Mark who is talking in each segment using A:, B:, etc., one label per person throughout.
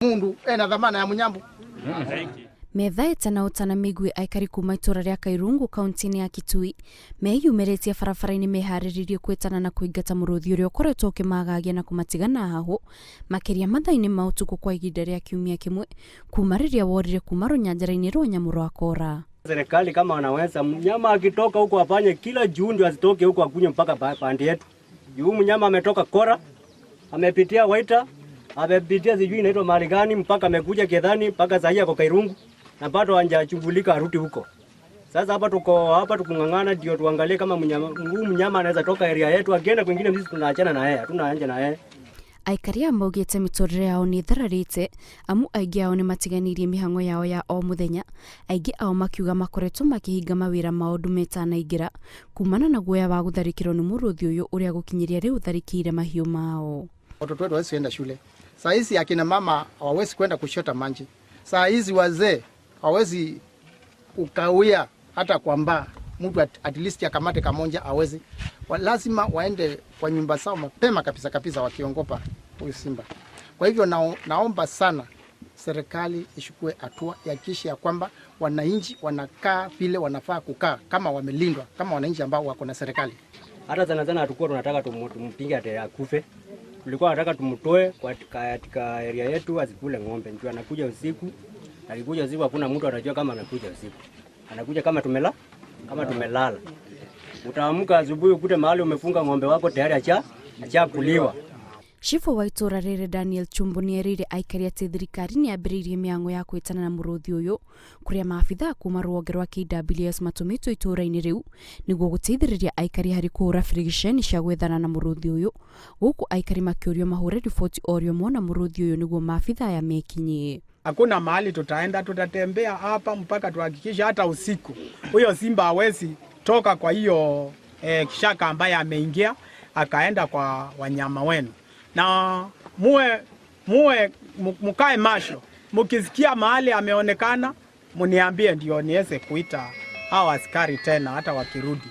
A: mundu ena dhamana ya munyambu.
B: Metha etana migwi Aikari kuuma itura ria Kairungu kaunti-ini ya Kitui meyumeretie barabara-ini mehariririe kwetana na kuingata Muruthi uria ukoretwo ukimagagia na kumatigana hahu makiria mathaini ma utuku kwa ihinda ria kiumia kimwe kuuma riria worire kuuma runyanjara-ini rwa nyamu rwa Kora.
C: Serikali kama wanaweza mnyama akitoka huko afanye kila juhudi asitoke huko akunye mpaka pande yetu. Juu mnyama ametoka Kora, amepitia Waita, amepitia sijui inaitwa mahali gani mpaka amekuja Kedhani mpaka sahia kwa Kairungu na bado hajachungulika arudi huko. Sasa hapa tuko hapa tukungangana ndio tuangalie kama mnyama anaweza toka area yetu akienda kwingine sisi tunaachana na yeye, hatuna haja na yeye.
B: Aikari amaugite miturire yao ni thararite amu aingi ao ni matiganirie mihango yao ya o muthenya, aingi ao makiuga makoretwo makihinga mawira maundu metanaingira kumana na guoya wa gutharikirwo ni Muruthi uyu uria gukinyiria riu utharikiire mahiu mao.
A: Watoto wetu hawezi kwenda shule. Saa hizi akina mama hawawezi kwenda kushota maji. Saa hizi wazee hawezi ukawia hata kwamba mtu at least akamate kamonja hawezi. Lazima waende kwa nyumba zao mapema kabisa wakiongopa huyu simba. Kwa hivyo naomba sana serikali ishukue hatua ya kisha ya kwamba wananchi wanakaa vile wanafaa kukaa kama wamelindwa kama wananchi ambao wako na serikali.
C: Hata sana hatakuwa tunataka tumpinge ate akufe. Tulikuwa tunataka tumtoe katika area yetu asikule ngombe. Ndio anakuja usiku. Alikuja usiku hakuna mtu anajua kama anakuja usiku. Anakuja kama tumelala. Utaamka asubuhi ukute mahali umefunga ngombe wako tayari acha kuliwa.
B: Chifu wa itura riri Daniel Chumbu nierire Aikari ati thirikari ni ambiririe mihango ya kwetana na Muruthi uyu kuria maabitha kuma rwonge rwa KWS matumitwo itura-ini riu niguo guteithiriria Aikari hari kuhura frigisheni cia gwethana na Muruthi uyu guku Aikari makiurio mahure riboti orio mona Muruthi uyu niguo maabitha ya mekinyi.
D: Hakuna mahali tutaenda, tutatembea hapa mpaka tuhakikisha hata usiku huyo simba hawezi toka kwa hiyo kishaka ambaye ameingia akaenda kwa wanyama wenu. Na mukae macho, mkisikia mahali ameonekana muniambie ndio niweze kuita hao askari tena hata wakirudi.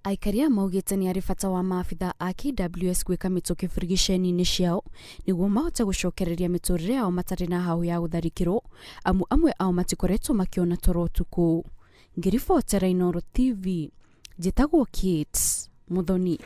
B: Aikari amaugite ni arifata wa maabitha a KWS gwika mituki frigisheni-ini ciao niguo mahote gucokereria miturire yao matari na hahu ya gutharikirwo amu amwe ao matikoretwo makiona toro tuku. Ngiribotera Inooro TV, njitagwo Kate Muthoni.